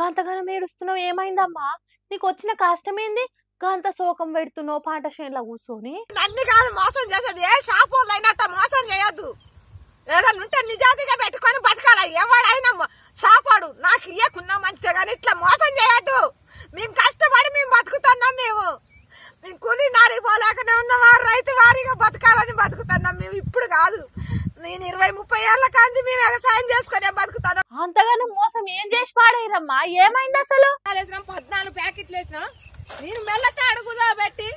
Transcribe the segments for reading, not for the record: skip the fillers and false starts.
గంతగానం ఏడుస్తున్నావు ఏమైందమ్మా? నీకొచ్చిన కష్టమేంది? గంత శోకం పెడుతున్నావు పాట చేనులో కూర్చొని. అన్ని కాదు మోసం చేసేది. ఏ షాప్ వాళ్ళు అయినట్ట మోసం చేయొద్దు. ఏదైనా ఉంటే నిజాతిగా పెట్టుకొని బతకాల. ఎవడైనా షాపాడు నాకు ఇయ్యకున్నా మంచిదే కానీ ఇట్లా మోసం చేయొద్దు. మేము కష్టపడి మేము బతుకుతున్నాం. మేము కూలి నారి పోలేకనే ఉన్నవారు రైతు వారిగా బతకాలని బతుకుతున్నాం. మేము ఇప్పుడు కాదు, నేను 20-30 ఏళ్ల కాంచి మేము వ్యవసాయం చేసుకునే బతుకుతాను. అంతగానో మోసం ఏం చేసి పాడేరమ్మా? ఏమైంది అసలు? 14 ప్యాకెట్లు వేసినా. నేను మెల్ల తాడు కుదోబెట్టి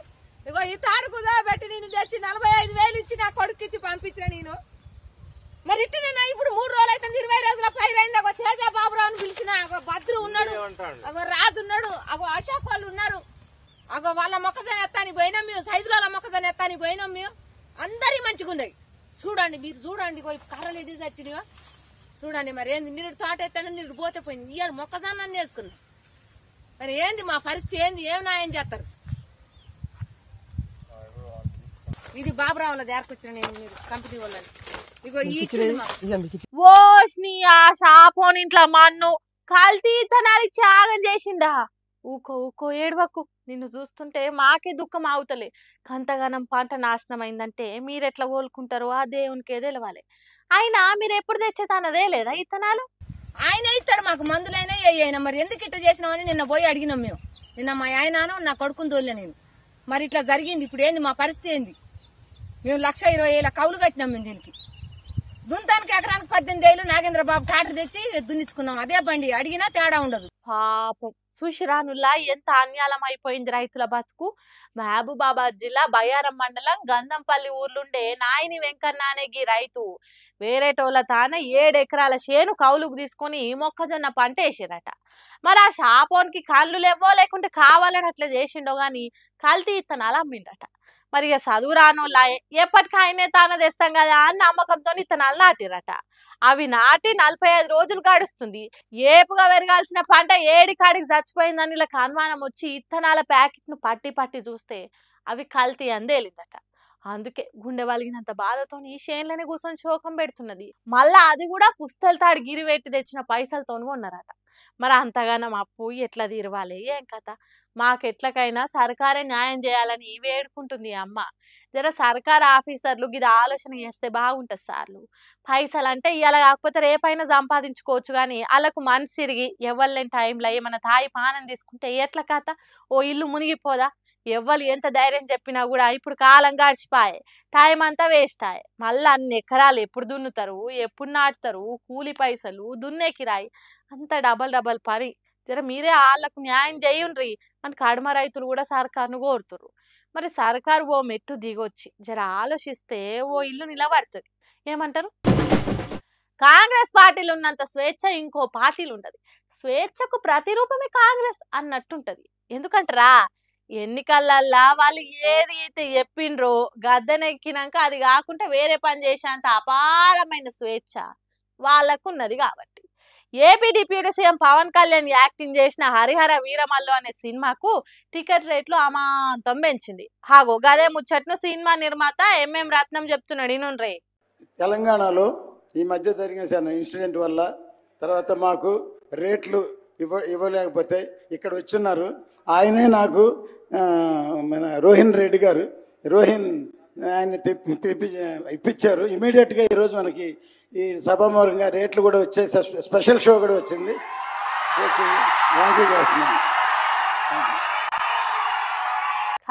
ఇగో ఈ తాడు కుదోబెట్టి నేను తెచ్చి 45,000 ఇచ్చి నా కొడుకు ఇచ్చి పంపించిన. నేను మరి ఇట్టు నేను ఇప్పుడు 3 రోజులు అయితే 20 రోజుల పైరు అయింది. అగో తేజ బాబురావు అని పిలిచిన. అగో భద్రు ఉన్నాడు, అగో రాజు ఉన్నాడు, అగో అశోక్ వాళ్ళు ఉన్నారు. అగో వాళ్ళ మొక్కజొన్న ఎత్తానికి పోయినాం మేము. సైజులో వాళ్ళ మొక్కజొన్న ఎత్తానికి పోయినాం మేము. అందరి మంచిగా ఉన్నాయి. చూడండి మీరు చూడండి. కర్రలు ఇది తెచ్చినగా చూడండి. మరి ఏంది నీరు తోట ఎత్తాను నీరు పోతే పోయింది. ఇయ్యాలి మొక్కజొన్న వేసుకున్నాం. మరి ఏంది మా పరిస్థితి ఏంది? ఏం న్యాయం చేస్తారు? ఇది బాబురావుల దగ్గరకొచ్చిన నేను మీరు కంపెనీ వాళ్ళని. ఇగో ఈ ఓష్ని ఆ షాపోని ఇంట్లో మన్ను కల్తీ ఇత్తనాలు త్యాగం చేసిండా. ఊకో ఊకో ఏడవకు. నిన్ను చూస్తుంటే మాకే దుఃఖం అవుతలే. కంతగానం పంట నాశనం అయిందంటే మీరెట్లా కోలుకుంటారో ఆ దేవునికే తెలవాలి. అయినా మీరు ఎప్పుడు తెచ్చేతనదే లేదా ఇత్తనాలు? ఆయన ఇస్తాడు మాకు మందులైనా అయినా. మరి ఎందుకు ఇట్లా చేసినామని నిన్న పోయి అడిగినాం మేము. నిన్న మా ఆయనను నా కొడుకుని తోలే నేను. మరి ఇట్లా జరిగింది. ఇప్పుడు ఏంది మా పరిస్థితి ఏంది? మేము 1,20,000 కౌలు కట్టినాం మేము దీనికి. దుంతానికి ఎకరానికి 18,000 నాగేంద్రబాబు ట్రాక్టర్ తెచ్చి దున్నించుకున్నాం. అదే బండి అడిగినా తేడా ఉండదు. పాపం సుశిరానుల్లా ఎంత అన్యాయం అయిపోయింది రైతుల బతుకు. మహబూబాబాద్ జిల్లా బయ్యారం మండలం గంధంపల్లి ఊర్లుండే నాయని వెంకన్న అనే గీ రైతు వేరేటోళ్ళ తాన 7 ఎకరాల చేను కౌలుకు తీసుకుని మొక్కజొన్న పంట వేసిరట. మరి ఆ షాపోనికి కళ్ళు లేవో లేకుంటే కావాలని అట్లా చేసిండో గాని కల్తీ ఇత్తనాలు అమ్మిండట. మరి ఇక చదువు రానోళ్ళ ఎప్పటికైనా తాను తెస్తాం కదా అని నమ్మకంతో ఇత్తనాలు నాటిరట. అవి నాటి 45 రోజులు గడుస్తుంది. ఏపుగా పెరగాల్సిన పంట ఏడికాడికి చచ్చిపోయిందని ఇలా అనుమానం వచ్చి ఇత్తనాల ప్యాకెట్ ను పట్టి పట్టి చూస్తే అవి కల్తీ అందేలిందట. అందుకే గుండె వలిగినంత బాధతో ఈ చేనులోనే కూర్చొని శోకం పెడుతున్నది. మళ్ళా అది కూడా పుస్తల తాడు గిరి పెట్టి తెచ్చిన పైసలతో ఉన్నారట. మరి అంతగానం అప్పు ఎట్లా తీరవాలి ఏం కథ? మాకెట్లకైనా సర్కారే న్యాయం చేయాలని వేడుకుంటుంది అమ్మ. జర సర్కార్ ఆఫీసర్లు ఇది ఆలోచన చేస్తే బాగుంటుంది సార్లు. పైసలు అంటే ఇవాళ కాకపోతే రేపైనా సంపాదించుకోవచ్చు కానీ వాళ్ళకు మనసు తిరిగి ఎవ్వలేని టైంలో ఏమన్నా తాయి పానం తీసుకుంటే ఎట్ల కథ? ఓ ఇల్లు మునిగిపోదా? ఎవ్వరు ఎంత ధైర్యం చెప్పినా కూడా ఇప్పుడు కాలం గడిచిపోయే, టైం అంతా వేస్ట్ అయ్యే. మళ్ళీ అన్ని ఎకరాలు ఎప్పుడు దున్నుతారు, ఎప్పుడు నాటుతారు, కూలి పైసలు, దున్నే కిరాయి, అంత డబల్ పని. జర మీరే వాళ్ళకు న్యాయం చేయండ్రి అని కడమ రైతులు కూడా సర్కారును కోరుతురు. మరి సర్కారు ఓ మెట్టు దిగొచ్చి జర ఆలోచిస్తే ఓ ఇల్లు నిలబడుతుంది. ఏమంటారు? కాంగ్రెస్ పార్టీలు ఉన్నంత స్వేచ్ఛ ఇంకో పార్టీలు ఉండదు. స్వేచ్ఛకు ప్రతిరూపమే కాంగ్రెస్ అన్నట్టుంటది. ఎందుకంటారా? ఎన్నికలల్లా వాళ్ళు ఏది అయితే చెప్పిండ్రో గద్దెనెక్కినాక అది కాకుండా వేరే పని చేసేంత అపారమైన స్వేచ్ఛ వాళ్ళకున్నది. కాబట్టి AP deputy CM Pawan Kalyan acting చేసిన హరిహర వీరమల్లు అనే సినిమాకు టికెట్ రేట్లు అమాంతం పెంచింది. హాగో గదే ముచ్చట్ను సినిమా నిర్మాత ఎంఎం రత్నం చెప్తున్నాడు. ఇనుండ్రే. తెలంగాణలో ఈ మధ్య జరిగిన ఇన్సిడెంట్ వల్ల తర్వాత మాకు రేట్లు ఇవ్వలేకపోతే ఇక్కడ వచ్చున్నారు. ఆయనే నాకు మన రోహిన్ రెడ్డి గారు ఆయన ఇప్పించారు. ఇమీడియట్గా ఈరోజు మనకి ఈ సభామూలంగా రేట్లు కూడా వచ్చే స్పెషల్ షో కూడా వచ్చింది. థ్యాంక్ యూ చేస్తున్నాను.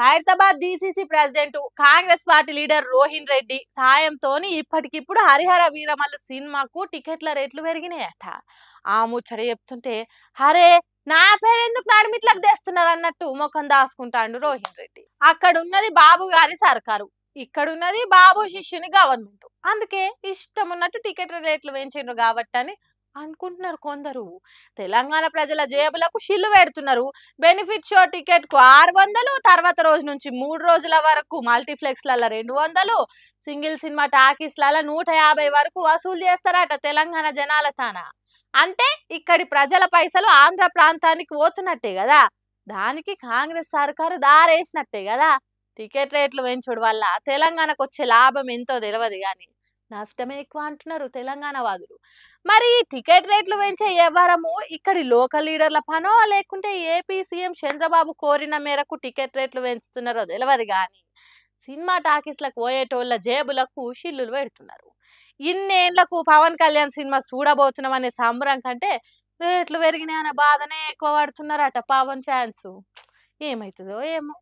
Hyderabad DCC president Congress party leader Rohin Reddy సాయంతో ఇప్పటికిప్పుడు హరిహర వీరమల్లు సినిమాకు టికెట్ల రేట్లు పెరిగినాయట. ఆ ముచ్చట చెప్తుంటే హరే నా పేరెందుకు నడిమిట్లకు తెస్తున్నారు అన్నట్టు ముఖం దాసుకుంటాడు రోహిన్ రెడ్డి. అక్కడ ఉన్నది బాబు గారి సర్కారు, ఇక్కడున్నది బాబు శిష్యుని గవర్నమెంట్. అందుకే ఇష్టం ఉన్నట్టు టికెట్ రేట్లు పెంచిండ్రు కాబట్టి అని అనుకుంటున్నారు కొందరు. తెలంగాణ ప్రజల జేబులకు షిల్లు పెడుతున్నారు. బెనిఫిట్ షో టికెట్ కు 600, తర్వాత రోజు నుంచి 3 రోజుల వరకు మల్టీప్లెక్స్లలో 200, సింగిల్ సినిమా టాకీస్లలో 150 వరకు వసూలు చేస్తారట తెలంగాణ జనాల తాన. అంటే ఇక్కడి ప్రజల పైసలు ఆంధ్ర ప్రాంతానికి పోతున్నట్టే కదా. దానికి కాంగ్రెస్ సర్కారు దారేసినట్టే కదా. టికెట్ రేట్లు పెంచుడు వల్ల తెలంగాణకు వచ్చే లాభం ఎంతో తెలియదు కానీ నష్టమే ఎక్కువ అంటున్నారు తెలంగాణ వాదులు. మరి ఈ టికెట్ రేట్లు పెంచే వ్యవహారము ఇక్కడి లోకల్ లీడర్ల పనో లేకుంటే ఏపీ సీఎం చంద్రబాబు కోరిన మేరకు టికెట్ రేట్లు పెంచుతున్నారో తెలియదు కానీ సినిమా టాకీస్లకు పోయేటోళ్ళ జేబులకు షిల్లులు పెడుతున్నారు. ఇన్నేళ్లకు పవన్ కళ్యాణ్ సినిమా చూడబోతున్నాం అనే సంబరం కంటే రేట్లు పెరిగినాయన్న బాధనే ఎక్కువ పడుతున్నారట పవన్ ఫ్యాన్స్. ఏమవుతుందో ఏమో.